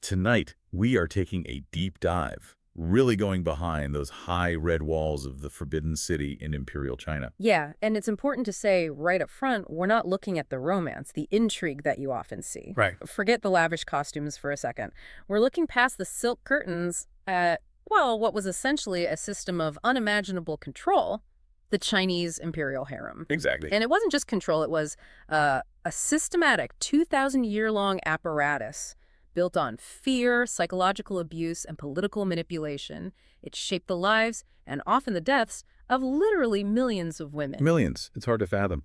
Tonight, we are taking a deep dive, really going behind those high red walls of the Forbidden City in Imperial China. Yeah, and it's important to say right up front, we're not looking at the romance, the intrigue that you often see. Right. Forget the lavish costumes for a second. We're looking past the silk curtains at, well, what was essentially a system of unimaginable control, the Chinese Imperial Harem. Exactly. And it wasn't just control, it was a systematic 2,000-year-long apparatus built on fear, psychological abuse, and political manipulation. It shaped the lives, and often the deaths, of literally millions of women. Millions. It's hard to fathom.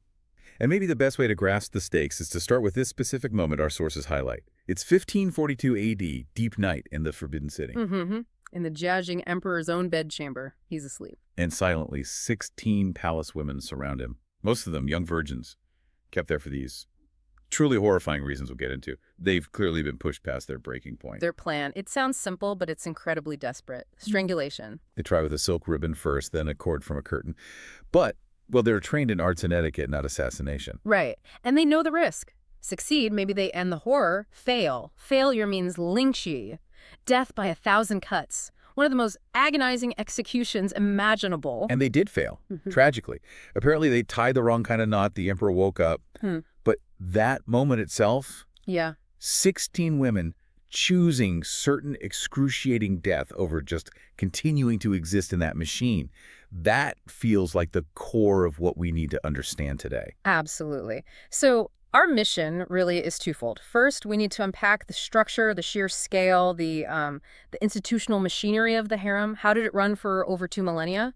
And maybe the best way to grasp the stakes is to start with this specific moment our sources highlight. It's 1542 AD, deep night in the Forbidden City. Mm-hmm. In the Jiajing Emperor's own bedchamber, he's asleep. And silently, 16 palace women surround him. Most of them young virgins, kept there for these truly horrifying reasons we'll get into. They've clearly been pushed past their breaking point. Their plan, it sounds simple, but it's incredibly desperate. Strangulation. They try with a silk ribbon first, then a cord from a curtain. But, well, they're trained in arts and etiquette, not assassination. Right. And they know the risk. Succeed, maybe they end the horror. Fail. Failure means lingxi, death by 1,000 cuts. One of the most agonizing executions imaginable. And they did fail, tragically. Apparently, they tied the wrong kind of knot. The emperor woke up. But that moment itself, Yeah. 16 women choosing certain excruciating death over just continuing to exist in that machine, that feels like the core of what we need to understand today. Absolutely. So our mission really is twofold. First, we need to unpack the structure, the sheer scale, the institutional machinery of the harem. How did it run for over 2 millennia?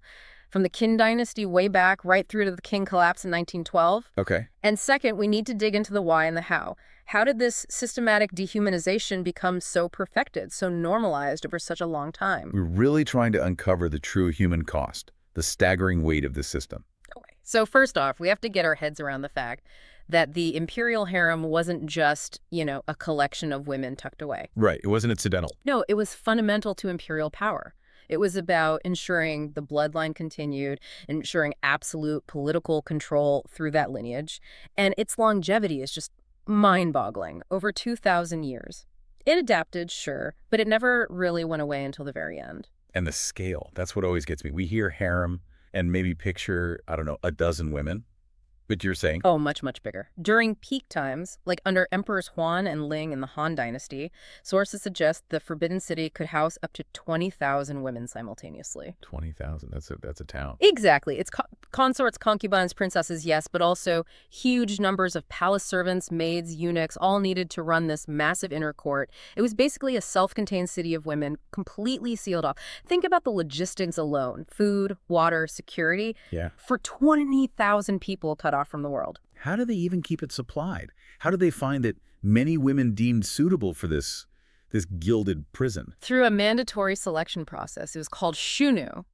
From the Qin dynasty way back right through to the Qing collapse in 1912. Okay. And second, we need to dig into the why and the how. How did this systematic dehumanization become so perfected, so normalized over such a long time? We're really trying to uncover the true human cost, the staggering weight of the system. Okay. So first off, we have to get our heads around the fact that the imperial harem wasn't just, a collection of women tucked away. Right. It wasn't incidental. No, it was fundamental to imperial power. It was about ensuring the bloodline continued, ensuring absolute political control through that lineage. And its longevity is just mind-boggling, over 2,000 years. It adapted, sure, but it never really went away until the very end. And the scale, that's what always gets me. We hear harem and maybe picture, I don't know, a dozen women. But you're saying? Oh, much, much bigger. During peak times, like under Emperors Huan and Ling in the Han Dynasty, sources suggest the Forbidden City could house up to 20,000 women simultaneously. 20,000, that's a town. Exactly. It's consorts, concubines, princesses, yes, but also huge numbers of palace servants, maids, eunuchs, all needed to run this massive inner court. It was basically a self-contained city of women, completely sealed off. Think about the logistics alone. Food, water, security. Yeah. For 20,000 people cut off from the world. How do they even keep it supplied? How do they find that many women deemed suitable for this gilded prison? Through a mandatory selection process. It was called shunu.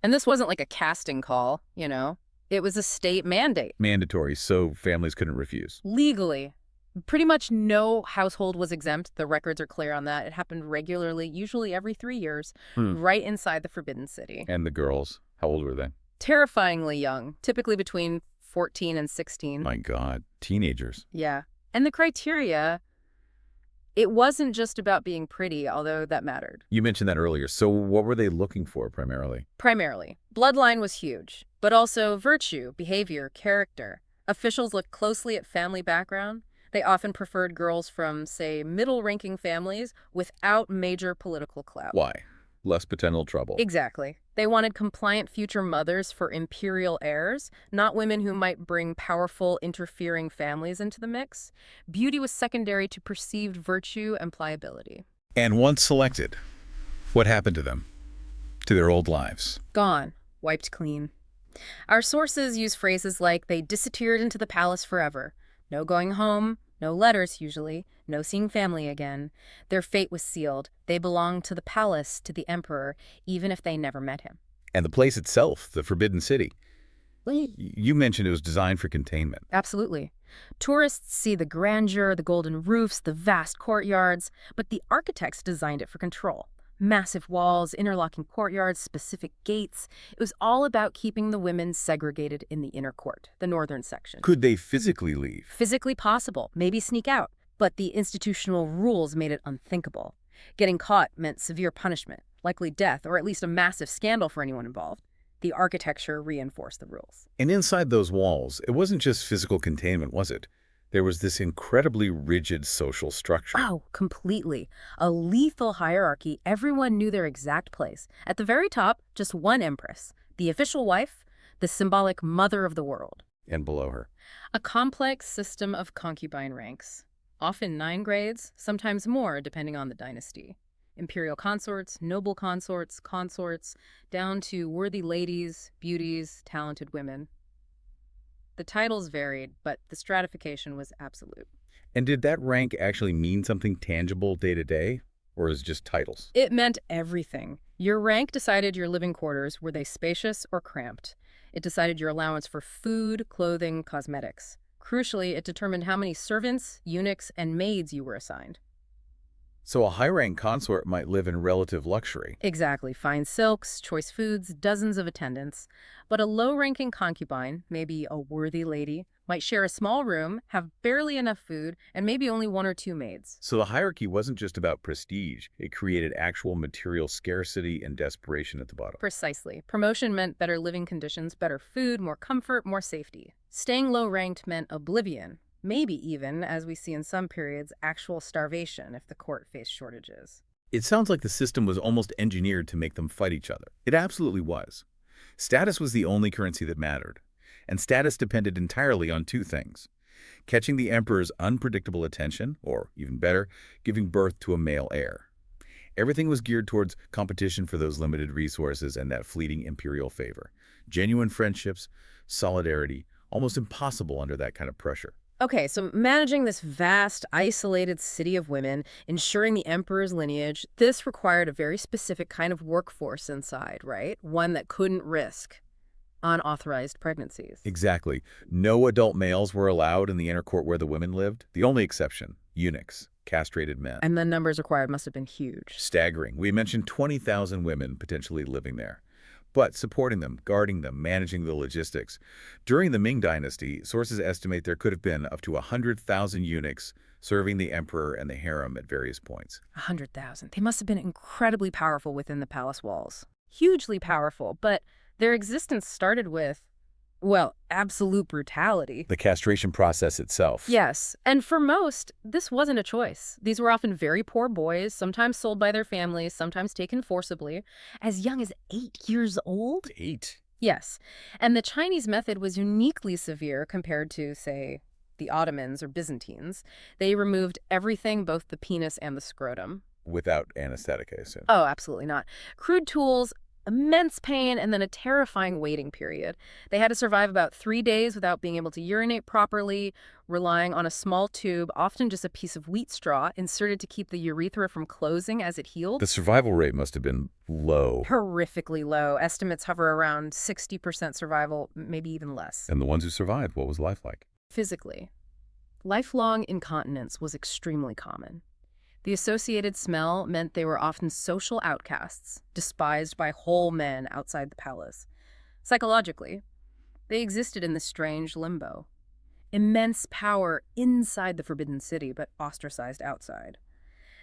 And this wasn't like a casting call, It was a state mandate. Mandatory, so families couldn't refuse. Legally. Pretty much no household was exempt. The records are clear on that. It happened regularly, usually every 3 years, right inside the Forbidden City. And the girls, how old were they? Terrifyingly young, typically between 14 and 16. My God, teenagers. Yeah. And the criteria, it wasn't just about being pretty, although that mattered. You mentioned that earlier. So what were they looking for primarily? Primarily. Bloodline was huge, but also virtue, behavior, character. Officials looked closely at family background. They often preferred girls from, say, middle-ranking families without major political clout. Why? Less potential trouble. Exactly. They wanted compliant future mothers for imperial heirs, not women who might bring powerful, interfering families into the mix. Beauty was secondary to perceived virtue and pliability. And once selected, what happened to them? To their old lives? Gone. Wiped clean. Our sources use phrases like they disappeared into the palace forever. No going home, no letters usually, no seeing family again. Their fate was sealed. They belonged to the palace, to the emperor, even if they never met him. And the place itself, the Forbidden City. You mentioned it was designed for containment. Absolutely. Tourists see the grandeur, the golden roofs, the vast courtyards, but the architects designed it for control. Massive walls, interlocking courtyards, specific gates. It was all about keeping the women segregated in the inner court, the northern section. Could they physically leave? Physically possible, maybe sneak out, but the institutional rules made it unthinkable. Getting caught meant severe punishment, likely death, or at least a massive scandal for anyone involved. The architecture reinforced the rules. And inside those walls, it wasn't just physical containment, was it? There was this incredibly rigid social structure. Oh, completely. A lethal hierarchy. Everyone knew their exact place. At the very top, just one empress, the official wife, the symbolic mother of the world. And below her. A complex system of concubine ranks, often 9 grades, sometimes more depending on the dynasty. Imperial consorts, noble consorts, down to worthy ladies, beauties, talented women. The titles varied, but the stratification was absolute. And did that rank actually mean something tangible day to day? Or is it just titles? It meant everything. Your rank decided your living quarters, were they spacious or cramped. It decided your allowance for food, clothing, cosmetics. Crucially, it determined how many servants, eunuchs, and maids you were assigned. So a high-rank consort might live in relative luxury. Exactly. Fine silks, choice foods, dozens of attendants. But a low-ranking concubine, maybe a worthy lady, might share a small room, have barely enough food, and maybe only 1 or 2 maids. So the hierarchy wasn't just about prestige. It created actual material scarcity and desperation at the bottom. Precisely. Promotion meant better living conditions, better food, more comfort, more safety. Staying low-ranked meant oblivion. Maybe even, as we see in some periods, actual starvation if the court faced shortages. It sounds like the system was almost engineered to make them fight each other. It absolutely was. Status was the only currency that mattered. And status depended entirely on 2 things: catching the emperor's unpredictable attention, or, even better, giving birth to a male heir. Everything was geared towards competition for those limited resources and that fleeting imperial favor. Genuine friendships, solidarity, almost impossible under that kind of pressure. Okay, so managing this vast, isolated city of women, ensuring the emperor's lineage, this required a very specific kind of workforce inside, right? One that couldn't risk unauthorized pregnancies. Exactly. No adult males were allowed in the inner court where the women lived. The only exception, eunuchs, castrated men. And the numbers required must have been huge. Staggering. We mentioned 20,000 women potentially living there. But supporting them, guarding them, managing the logistics. During the Ming Dynasty, sources estimate there could have been up to 100,000 eunuchs serving the emperor and the harem at various points. 100,000. They must have been incredibly powerful within the palace walls. Hugely powerful, but their existence started with, well, absolute brutality. The castration process itself. Yes, and for most, this wasn't a choice. These were often very poor boys, sometimes sold by their families, sometimes taken forcibly, as young as 8 years old. 8? Yes, and the Chinese method was uniquely severe compared to, say, the Ottomans or Byzantines. They removed everything, both the penis and the scrotum. Without anesthetic, I assume. Oh, absolutely not. Crude tools, immense pain, and then a terrifying waiting period. They had to survive about 3 days without being able to urinate properly, relying on a small tube, often just a piece of wheat straw, inserted to keep the urethra from closing as it healed. The survival rate must have been low. Horrifically low. Estimates hover around 60% survival, maybe even less. And the ones who survived, what was life like? Physically, lifelong incontinence was extremely common. The associated smell meant they were often social outcasts, despised by whole men outside the palace. Psychologically, they existed in this strange limbo. Immense power inside the Forbidden City, but ostracized outside.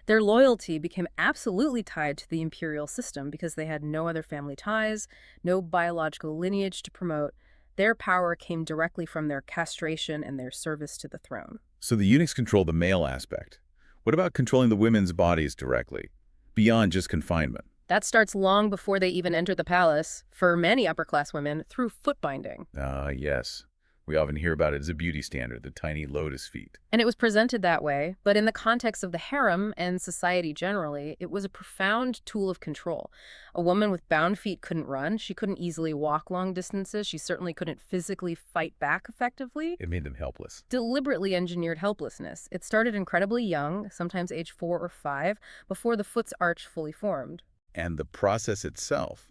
Their loyalty became absolutely tied to the imperial system because they had no other family ties, no biological lineage to promote. Their power came directly from their castration and their service to the throne. So the eunuchs controlled the male aspect. What about controlling the women's bodies directly, beyond just confinement? That starts long before they even enter the palace, for many upper-class women, through foot binding. Yes. We often hear about it as a beauty standard, the tiny lotus feet. And it was presented that way, but in the context of the harem and society generally, it was a profound tool of control. A woman with bound feet couldn't run. She couldn't easily walk long distances. She certainly couldn't physically fight back effectively. It made them helpless. Deliberately engineered helplessness. It started incredibly young, sometimes age 4 or 5, before the foot's arch fully formed. And the process itself,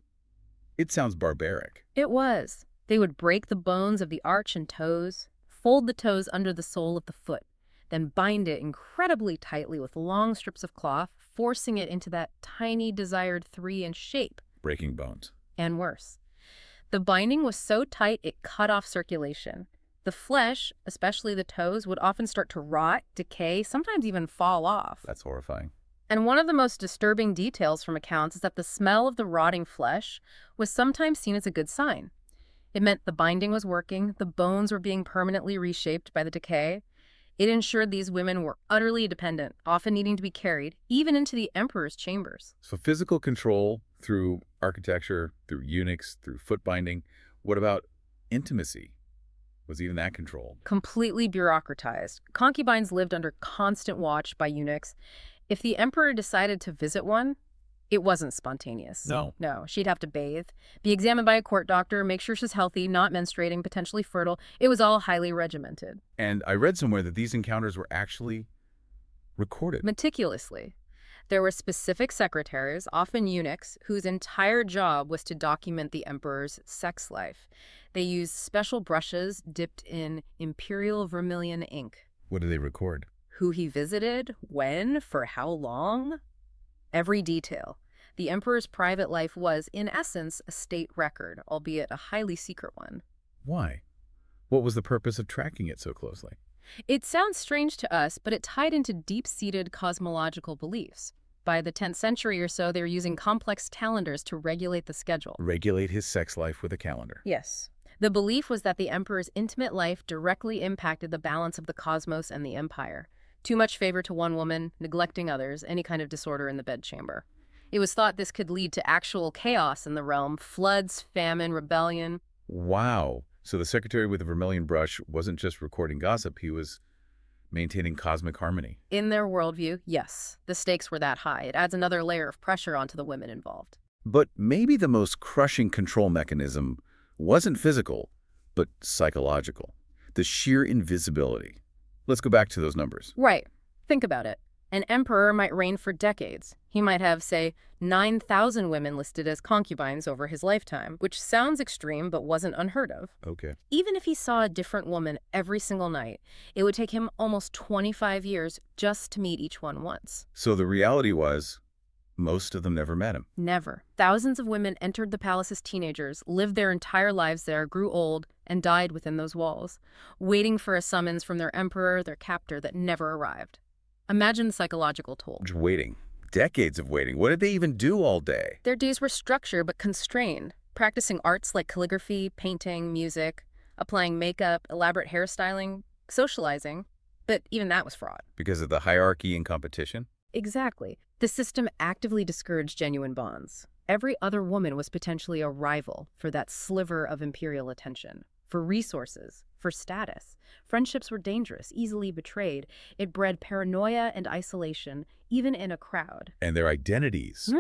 it sounds barbaric. It was. They would break the bones of the arch and toes, fold the toes under the sole of the foot, then bind it incredibly tightly with long strips of cloth, forcing it into that tiny desired 3-inch shape. Breaking bones. And worse. The binding was so tight it cut off circulation. The flesh, especially the toes, would often start to rot, decay, sometimes even fall off. That's horrifying. And one of the most disturbing details from accounts is that the smell of the rotting flesh was sometimes seen as a good sign. It meant the binding was working, the bones were being permanently reshaped by the decay. It ensured these women were utterly dependent, often needing to be carried, even into the emperor's chambers. So physical control through architecture, through eunuchs, through foot binding. What about intimacy? Was even that controlled? Completely bureaucratized. Concubines lived under constant watch by eunuchs. If the emperor decided to visit one, it wasn't spontaneous. No. No, she'd have to bathe, be examined by a court doctor, make sure she's healthy, not menstruating, potentially fertile. It was all highly regimented. And I read somewhere that these encounters were actually recorded. Meticulously. There were specific secretaries, often eunuchs, whose entire job was to document the emperor's sex life. They used special brushes dipped in imperial vermilion ink. What do they record? Who he visited, when, for how long. Every detail. The emperor's private life was, in essence, a state record, albeit a highly secret one. Why? What was the purpose of tracking it so closely? It sounds strange to us, but it tied into deep-seated cosmological beliefs. By the 10th century or so, they were using complex calendars to regulate the schedule. Regulate his sex life with a calendar. Yes. The belief was that the emperor's intimate life directly impacted the balance of the cosmos and the empire. Too much favor to one woman, neglecting others, any kind of disorder in the bedchamber. It was thought this could lead to actual chaos in the realm, floods, famine, rebellion. Wow. So the secretary with the vermilion brush wasn't just recording gossip, he was maintaining cosmic harmony. In their worldview, yes, the stakes were that high. It adds another layer of pressure onto the women involved. But maybe the most crushing control mechanism wasn't physical, but psychological. The sheer invisibility. Let's go back to those numbers. Right. Think about it. An emperor might reign for decades. He might have, say, 9,000 women listed as concubines over his lifetime, which sounds extreme but wasn't unheard of. Okay. Even if he saw a different woman every single night, it would take him almost 25 years just to meet each one once. So the reality was, most of them never met him. Never. Thousands of women entered the palace as teenagers, lived their entire lives there, grew old, and died within those walls, waiting for a summons from their emperor, their captor, that never arrived. Imagine the psychological toll. Just waiting. Decades of waiting. What did they even do all day? Their days were structured but constrained, practicing arts like calligraphy, painting, music, applying makeup, elaborate hairstyling, socializing. But even that was fraud. Because of the hierarchy and competition? Exactly. The system actively discouraged genuine bonds. Every other woman was potentially a rival for that sliver of imperial attention, for resources, for status. Friendships were dangerous, easily betrayed. It bred paranoia and isolation, even in a crowd. And their identities.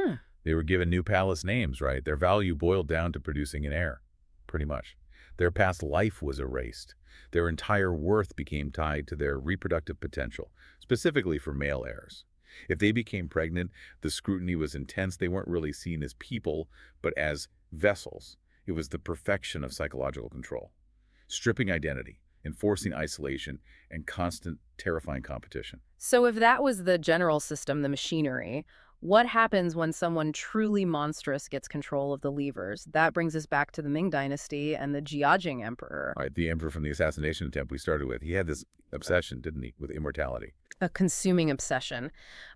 They were given new palace names, right? Their value boiled down to producing an heir, pretty much. Their past life was erased. Their entire worth became tied to their reproductive potential, specifically for male heirs. If they became pregnant, the scrutiny was intense. They weren't really seen as people, but as vessels. It was the perfection of psychological control. Stripping identity, enforcing isolation, and constant, terrifying competition. So if that was the general system, the machinery, what happens when someone truly monstrous gets control of the levers? That brings us back to the Ming Dynasty and the Jiajing Emperor. All right, the emperor from the assassination attempt we started with, he had this obsession, didn't he, with immortality? A consuming obsession.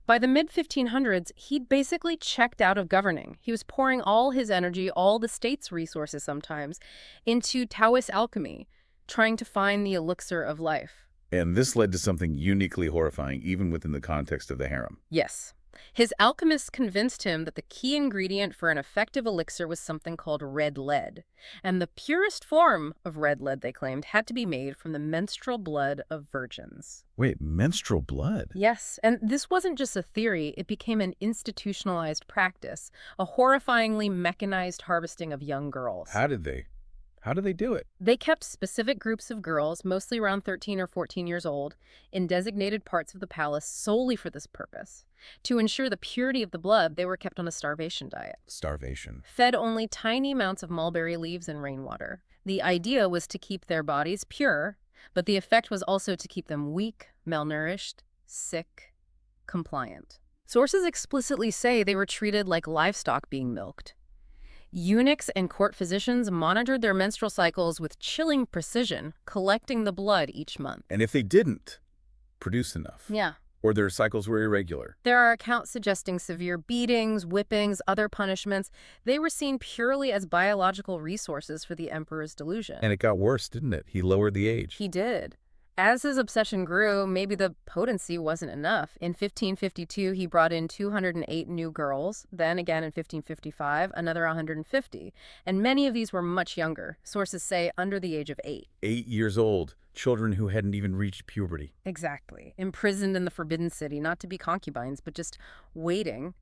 By the mid-1500s, he'd basically checked out of governing. He was pouring all his energy, all the state's resources sometimes, into Taoist alchemy, trying to find the elixir of life. And this led to something uniquely horrifying, even within the context of the harem. Yes. His alchemists convinced him that the key ingredient for an effective elixir was something called red lead. And the purest form of red lead, they claimed, had to be made from the menstrual blood of virgins. Wait, menstrual blood? Yes, and this wasn't just a theory, it became an institutionalized practice, a horrifyingly mechanized harvesting of young girls. How did they do it? They kept specific groups of girls, mostly around 13 or 14 years old, in designated parts of the palace solely for this purpose. To ensure the purity of the blood, they were kept on a starvation diet. Starvation. Fed only tiny amounts of mulberry leaves and rainwater. The idea was to keep their bodies pure, but the effect was also to keep them weak, malnourished, sick, compliant. Sources explicitly say they were treated like livestock being milked. Eunuchs and court physicians monitored their menstrual cycles with chilling precision, collecting the blood each month. And if they didn't produce enough? Yeah. Or their cycles were irregular. There are accounts suggesting severe beatings, whippings, other punishments. They were seen purely as biological resources for the emperor's delusion. And it got worse, didn't it? He lowered the age. He did. As his obsession grew, maybe the potency wasn't enough. In 1552, he brought in 208 new girls. Then again in 1555, another 150. And many of these were much younger. Sources say under the age of 8. 8 years old. Children who hadn't even reached puberty. Exactly. Imprisoned in the Forbidden City, not to be concubines, but just waiting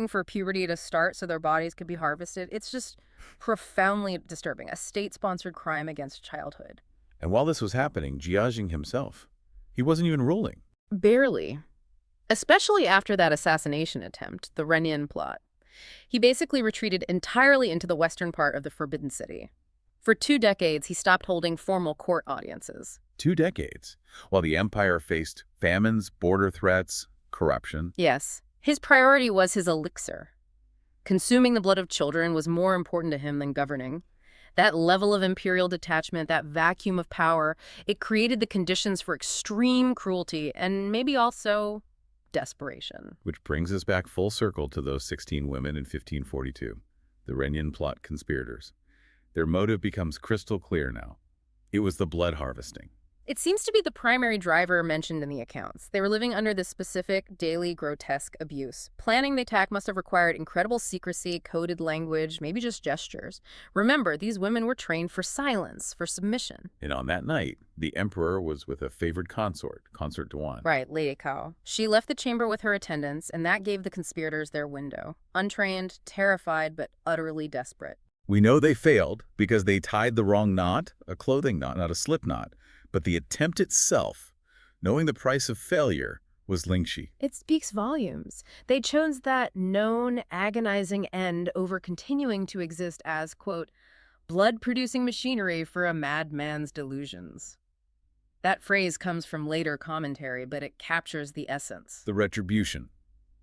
for puberty to start so their bodies could be harvested. It's just profoundly disturbing. A state-sponsored crime against childhood. And while this was happening, Jiajing himself, he wasn't even ruling. Barely. Especially after that assassination attempt, the Renyan plot. He basically retreated entirely into the western part of the Forbidden City. For 2 decades, he stopped holding formal court audiences. 2 decades, while the empire faced famines, border threats, corruption. Yes. His priority was his elixir. Consuming the blood of children was more important to him than governing. That level of imperial detachment, that vacuum of power, it created the conditions for extreme cruelty and maybe also desperation. Which brings us back full circle to those 16 women in 1542, the Renyan plot conspirators. Their motive becomes crystal clear now. It was the blood harvesting. It seems to be the primary driver mentioned in the accounts. They were living under this specific, daily, grotesque abuse. Planning the attack must have required incredible secrecy, coded language, maybe just gestures. Remember, these women were trained for silence, for submission. And on that night, the emperor was with a favored consort, Consort Duan. Right, Lady Cao. She left the chamber with her attendants, and that gave the conspirators their window. Untrained, terrified, but utterly desperate. We know they failed because they tied the wrong knot, a clothing knot, not a slip knot. But the attempt itself, knowing the price of failure, was Lingxi. It speaks volumes. They chose that known, agonizing end over continuing to exist as, quote, blood-producing machinery for a madman's delusions. That phrase comes from later commentary, but it captures the essence. The retribution.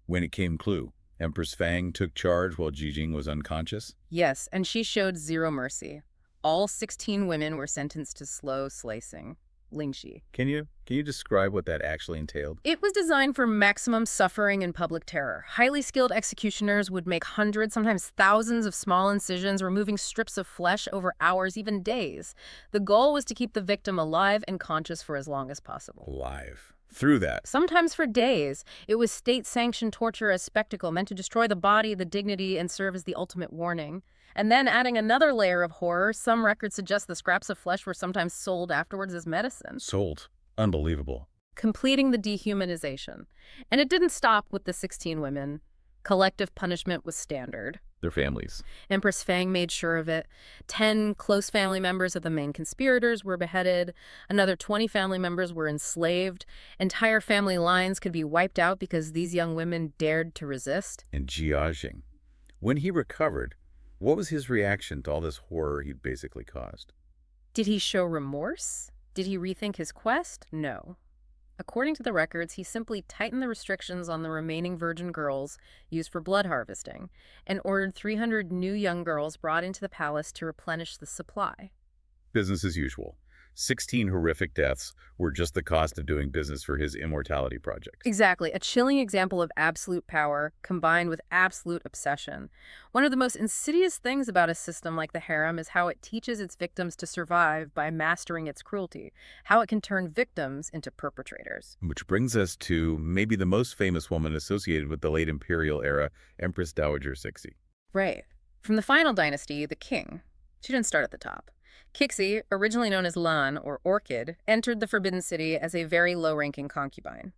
When it came clue, Empress Fang took charge while Jijing was unconscious. Yes, and she showed zero mercy. All 16 women were sentenced to slow slicing. Lingxi. Can you describe what that actually entailed? It was designed for maximum suffering and public terror. Highly skilled executioners would make hundreds, sometimes thousands of small incisions, removing strips of flesh over hours, even days. The goal was to keep the victim alive and conscious for as long as possible. Alive. Through that. Sometimes for days. It was state-sanctioned torture as spectacle, meant to destroy the body, the dignity, and serve as the ultimate warning. And then adding another layer of horror, some records suggest the scraps of flesh were sometimes sold afterwards as medicine. Sold. Unbelievable. Completing the dehumanization. And it didn't stop with the 16 women. Collective punishment was standard. Their families. Empress Fang made sure of it. 10 close family members of the main conspirators were beheaded. Another 20 family members were enslaved. Entire family lines could be wiped out because these young women dared to resist. And Jiajing. When he recovered, what was his reaction to all this horror he'd basically caused? Did he show remorse? Did he rethink his quest? No. According to the records, he simply tightened the restrictions on the remaining virgin girls used for blood harvesting and ordered 300 new young girls brought into the palace to replenish the supply. Business as usual. 16 horrific deaths were just the cost of doing business for his immortality project. Exactly. A chilling example of absolute power combined with absolute obsession. One of the most insidious things about a system like the harem is how it teaches its victims to survive by mastering its cruelty, how it can turn victims into perpetrators. Which brings us to maybe the most famous woman associated with the late imperial era, Empress Dowager Cixi. Right. From the final dynasty, the king. She didn't start at the top. Cixi, originally known as Lan, or Orchid, entered the Forbidden City as a very low-ranking concubine.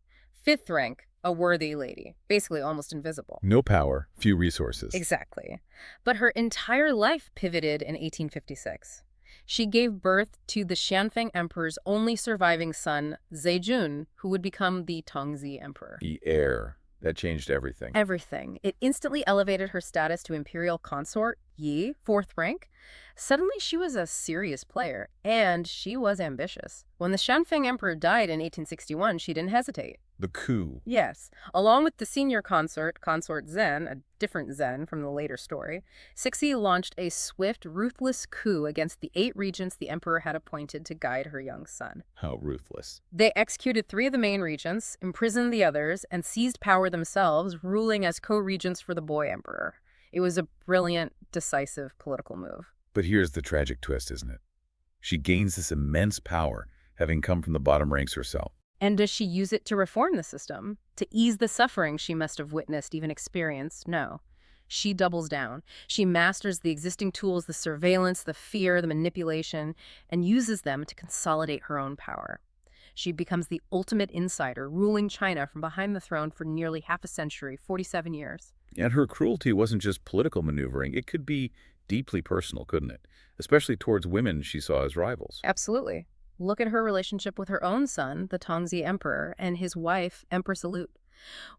5th rank, a worthy lady, basically almost invisible. No power, few resources. Exactly. But her entire life pivoted in 1856. She gave birth to the Xianfeng Emperor's only surviving son, Zejun, who would become the Tongzi Emperor. The heir. That changed everything. Everything. It instantly elevated her status to imperial consort, Yi, 4th rank. Suddenly, she was a serious player, and she was ambitious. When the Xianfeng Emperor died in 1861, she didn't hesitate. The coup. Yes. Along with the senior consort Zen, a different Zen from the later story, Cixi launched a swift, ruthless coup against the 8 regents the emperor had appointed to guide her young son. How ruthless. They executed 3 of the main regents, imprisoned the others, and seized power themselves, ruling as co-regents for the boy emperor. It was a brilliant, decisive political move. But here's the tragic twist, isn't it? She gains this immense power, having come from the bottom ranks herself. And does she use it to reform the system? To ease the suffering she must have witnessed, even experienced? No. She doubles down. She masters the existing tools, the surveillance, the fear, the manipulation, and uses them to consolidate her own power. She becomes the ultimate insider, ruling China from behind the throne for nearly half a century, 47 years. And her cruelty wasn't just political maneuvering. It could be deeply personal, couldn't it? Especially towards women she saw as rivals. Absolutely. Look at her relationship with her own son, the Tongzi Emperor, and his wife, Empress Aleut.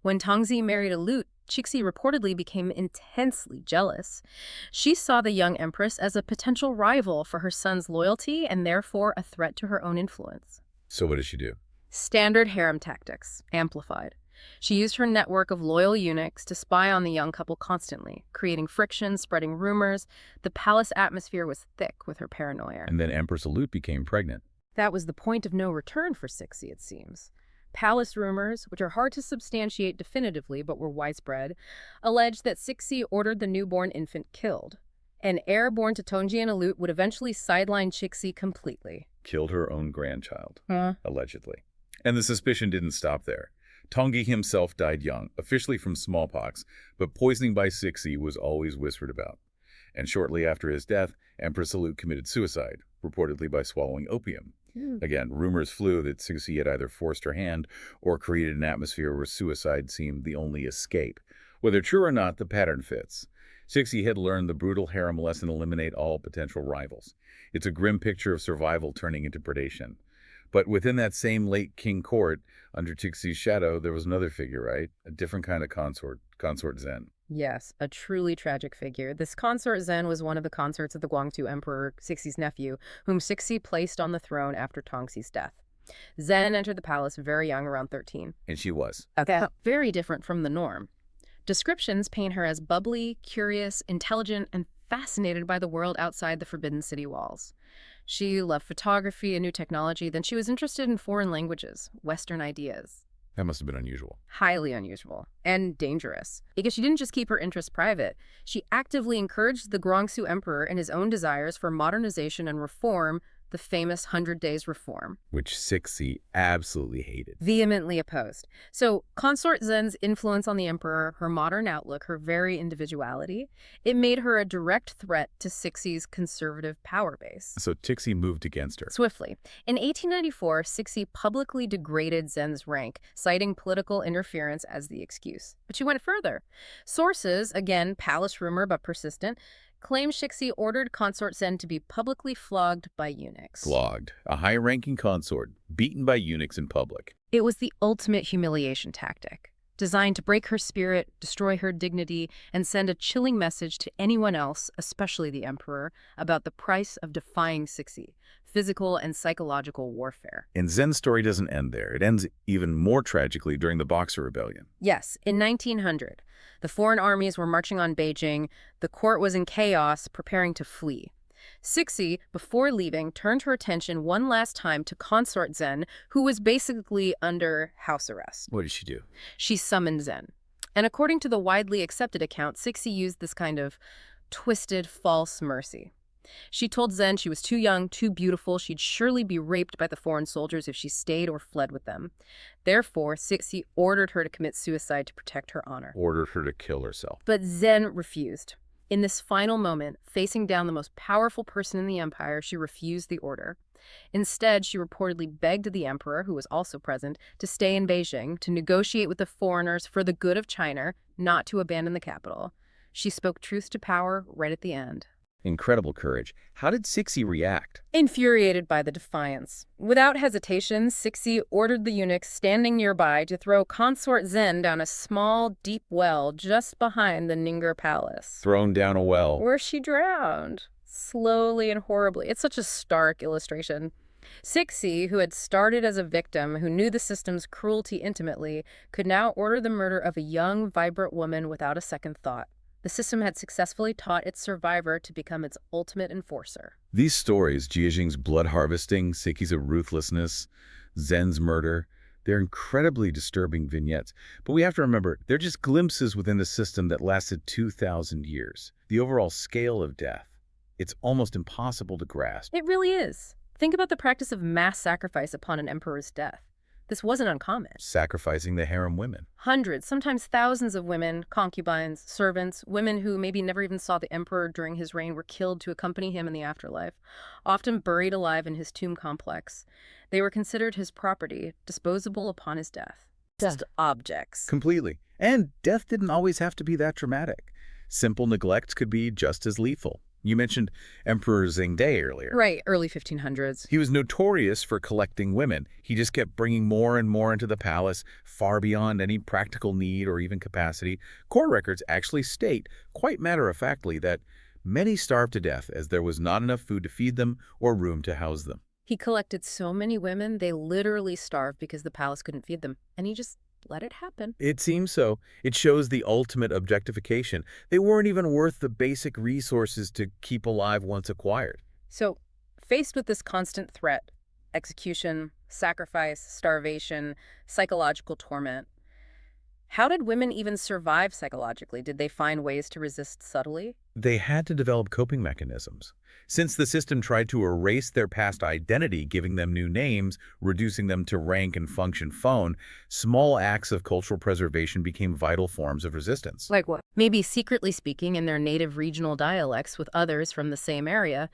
When Tongzi married Aleut, Cixi reportedly became intensely jealous. She saw the young empress as a potential rival for her son's loyalty and therefore a threat to her own influence. So what did she do? Standard harem tactics, amplified. She used her network of loyal eunuchs to spy on the young couple constantly, creating friction, spreading rumors. The palace atmosphere was thick with her paranoia. And then Empress Aleut became pregnant. That was the point of no return for Cixi, it seems. Palace rumors, which are hard to substantiate definitively but were widespread, alleged that Cixi ordered the newborn infant killed. An heir born to Tongji and Aleut would eventually sideline Cixi completely. Killed her own grandchild, Huh? allegedly. And the suspicion didn't stop there. Tongji himself died young, officially from smallpox, but poisoning by Cixi was always whispered about. And shortly after his death, Empress Aleut committed suicide, reportedly by swallowing opium. Again, rumors flew that Cixi had either forced her hand or created an atmosphere where suicide seemed the only escape. Whether true or not, the pattern fits. Cixi had learned the brutal harem lesson: eliminate all potential rivals. It's a grim picture of survival turning into predation. But within that same late king court, under Cixi's shadow, there was another figure, right? A different kind of consort Zen. Yes, a truly tragic figure. This consort Zen was one of the consorts of the Guangzhou Emperor, Cixi's nephew, whom Cixi placed on the throne after Tongxi's death. Zen entered the palace very young, around 13. And she was. Okay. Very different from the norm. Descriptions paint her as bubbly, curious, intelligent, and fascinated by the world outside the Forbidden City walls. She loved photography and new technology, then she was interested in foreign languages, Western ideas. That must have been unusual. Highly unusual and dangerous. Because she didn't just keep her interests private, she actively encouraged the Guangxu Emperor in his own desires for modernization and reform, the famous 100 Days Reform. Which Cixi absolutely hated. Vehemently opposed. So Consort Zen's influence on the emperor, her modern outlook, her very individuality, it made her a direct threat to Cixi's conservative power base. So Cixi moved against her. Swiftly. In 1894, Cixi publicly degraded Zen's rank, citing political interference as the excuse. But she went further. Sources, again palace rumor but persistent, claim Cixi ordered Consort Zen to be publicly flogged by eunuchs. Flogged. A high-ranking consort, beaten by eunuchs in public. It was the ultimate humiliation tactic, designed to break her spirit, destroy her dignity, and send a chilling message to anyone else, especially the emperor, about the price of defying Cixi, physical and psychological warfare. And Zen's story doesn't end there. It ends even more tragically during the Boxer Rebellion. Yes, in 1900, the foreign armies were marching on Beijing. The court was in chaos, preparing to flee. Cixi, before leaving, turned her attention one last time to Consort Zen, who was basically under house arrest. What did she do? She summoned Zen. And according to the widely accepted account, Cixi used this kind of twisted, false mercy. She told Zen she was too young, too beautiful, she'd surely be raped by the foreign soldiers if she stayed or fled with them. Therefore, Cixi ordered her to commit suicide to protect her honor. Ordered her to kill herself. But Zen refused. In this final moment, facing down the most powerful person in the empire, she refused the order. Instead, she reportedly begged the emperor, who was also present, to stay in Beijing, to negotiate with the foreigners for the good of China, not to abandon the capital. She spoke truth to power right at the end. Incredible courage. How did Cixi react? Infuriated by the defiance. Without hesitation, Cixi ordered the eunuchs standing nearby to throw Consort Zen down a small, deep well just behind the Ninger Palace. Thrown down a well. Where she drowned. Slowly and horribly. It's such a stark illustration. Cixi, who had started as a victim who knew the system's cruelty intimately, could now order the murder of a young, vibrant woman without a second thought. The system had successfully taught its survivor to become its ultimate enforcer. These stories, Jiajing's blood harvesting, Siki's ruthlessness, Zen's murder, they're incredibly disturbing vignettes. But we have to remember, they're just glimpses within a system that lasted 2,000 years. The overall scale of death, it's almost impossible to grasp. It really is. Think about the practice of mass sacrifice upon an emperor's death. This wasn't uncommon. Sacrificing the harem women. Hundreds, sometimes thousands of women, concubines, servants, women who maybe never even saw the emperor during his reign were killed to accompany him in the afterlife, often buried alive in his tomb complex. They were considered his property, disposable upon his death. Just objects. Completely. And death didn't always have to be that dramatic. Simple neglects could be just as lethal. You mentioned Emperor Zhengde earlier. Right, early 1500s. He was notorious for collecting women. He just kept bringing more and more into the palace, far beyond any practical need or even capacity. Court records actually state, quite matter-of-factly, that many starved to death as there was not enough food to feed them or room to house them. He collected so many women, they literally starved because the palace couldn't feed them. And he just let it happen. It seems so. It shows the ultimate objectification. They weren't even worth the basic resources to keep alive once acquired. So, faced with this constant threat, execution, sacrifice, starvation, psychological torment, how did women even survive psychologically? Did they find ways to resist subtly? They had to develop coping mechanisms. Since the system tried to erase their past identity, giving them new names, reducing them to rank and function phone, small acts of cultural preservation became vital forms of resistance. Like what? Maybe secretly speaking in their native regional dialects with others from the same area,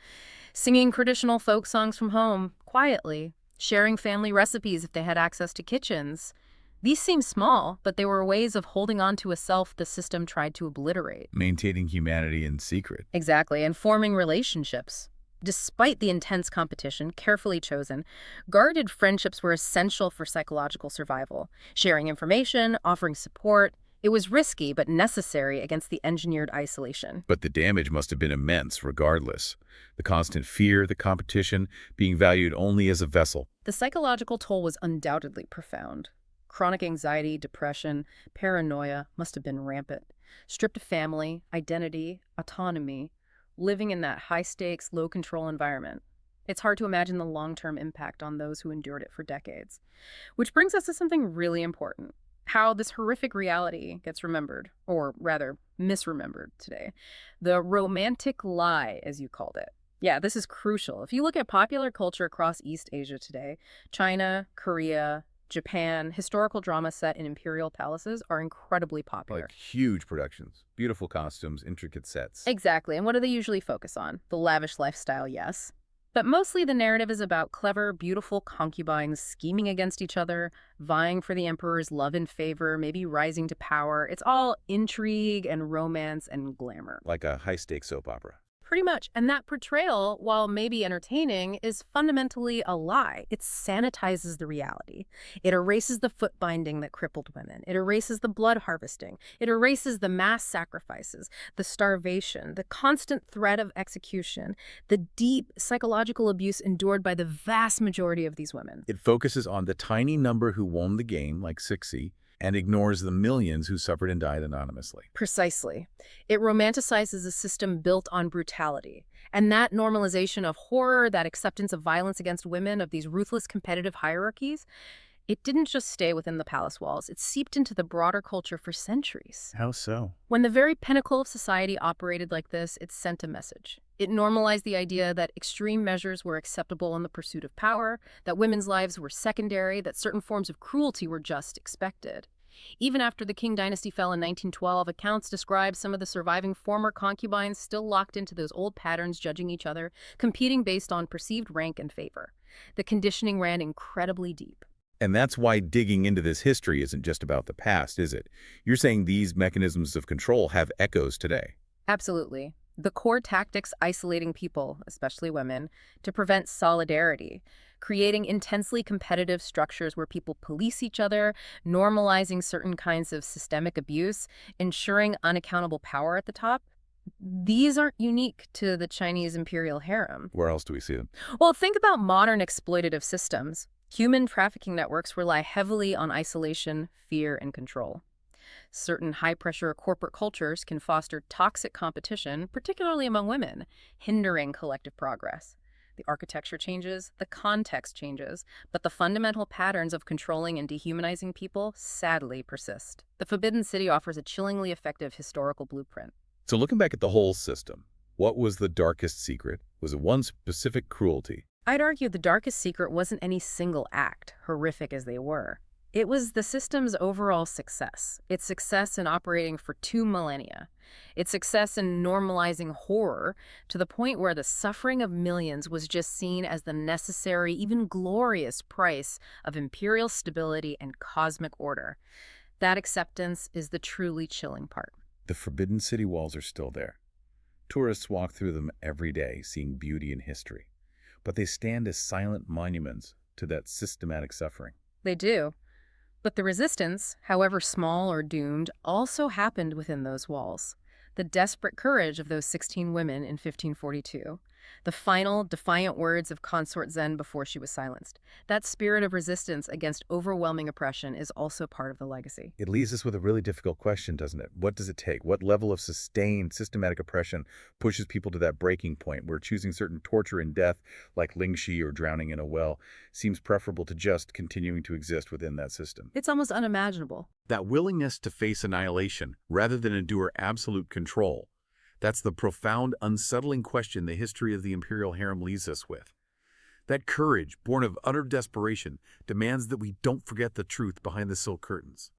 singing traditional folk songs from home, quietly, sharing family recipes if they had access to kitchens. These seem small, but they were ways of holding on to a self the system tried to obliterate. Maintaining humanity in secret. Exactly, and forming relationships. Despite the intense competition, carefully chosen, guarded friendships were essential for psychological survival. Sharing information, offering support, it was risky but necessary against the engineered isolation. But the damage must have been immense regardless. The constant fear, the competition, being valued only as a vessel. The psychological toll was undoubtedly profound. Chronic anxiety, depression, paranoia must have been rampant. Stripped of family, identity, autonomy, living in that high-stakes, low-control environment. It's hard to imagine the long-term impact on those who endured it for decades. Which brings us to something really important. How this horrific reality gets remembered, or rather, misremembered today. The romantic lie, as you called it. Yeah, this is crucial. If you look at popular culture across East Asia today, China, Korea, Japan, historical drama set in imperial palaces are incredibly popular. Like huge productions, beautiful costumes, intricate sets. Exactly. And what do they usually focus on? The lavish lifestyle, yes. But mostly the narrative is about clever, beautiful concubines scheming against each other, vying for the emperor's love and favor, maybe rising to power. It's all intrigue and romance and glamour. Like a high-stakes soap opera. Pretty much. And that portrayal, while maybe entertaining, is fundamentally a lie. It sanitizes the reality. It erases the foot binding that crippled women. It erases the blood harvesting. It erases the mass sacrifices, the starvation, the constant threat of execution, the deep psychological abuse endured by the vast majority of these women. It focuses on the tiny number who won the game, like Cixi, and ignores the millions who suffered and died anonymously. Precisely. It romanticizes a system built on brutality. And that normalization of horror, that acceptance of violence against women, of these ruthless competitive hierarchies, it didn't just stay within the palace walls. It seeped into the broader culture for centuries. How so? When the very pinnacle of society operated like this, it sent a message. It normalized the idea that extreme measures were acceptable in the pursuit of power, that women's lives were secondary, that certain forms of cruelty were just expected. Even after the Qing dynasty fell in 1912, accounts describe some of the surviving former concubines still locked into those old patterns, judging each other, competing based on perceived rank and favor. The conditioning ran incredibly deep. And that's why digging into this history isn't just about the past, is it? You're saying these mechanisms of control have echoes today. Absolutely. The core tactics isolating people, especially women, to prevent solidarity, creating intensely competitive structures where people police each other, normalizing certain kinds of systemic abuse, ensuring unaccountable power at the top. These aren't unique to the Chinese Imperial Harem. Where else do we see them? Well, think about modern exploitative systems. Human trafficking networks rely heavily on isolation, fear, and control. Certain high-pressure corporate cultures can foster toxic competition, particularly among women, hindering collective progress. The architecture changes, the context changes, but the fundamental patterns of controlling and dehumanizing people sadly persist. The Forbidden City offers a chillingly effective historical blueprint. So looking back at the whole system, what was the darkest secret? Was it one specific cruelty? I'd argue the darkest secret wasn't any single act, horrific as they were. It was the system's overall success, its success in operating for 2 millennia, its success in normalizing horror to the point where the suffering of millions was just seen as the necessary, even glorious price of imperial stability and cosmic order. That acceptance is the truly chilling part. The Forbidden City walls are still there. Tourists walk through them every day, seeing beauty and history. But they stand as silent monuments to that systematic suffering. They do. But the resistance, however small or doomed, also happened within those walls. The desperate courage of those 16 women in 1542. The final, defiant words of Consort Zen before she was silenced. That spirit of resistance against overwhelming oppression is also part of the legacy. It leaves us with a really difficult question, doesn't it? What does it take? What level of sustained, systematic oppression pushes people to that breaking point where choosing certain torture and death, like Lingxi or drowning in a well, seems preferable to just continuing to exist within that system? It's almost unimaginable. That willingness to face annihilation rather than endure absolute control. That's the profound, unsettling question the history of the Imperial Harem leaves us with. That courage, born of utter desperation, demands that we don't forget the truth behind the silk curtains.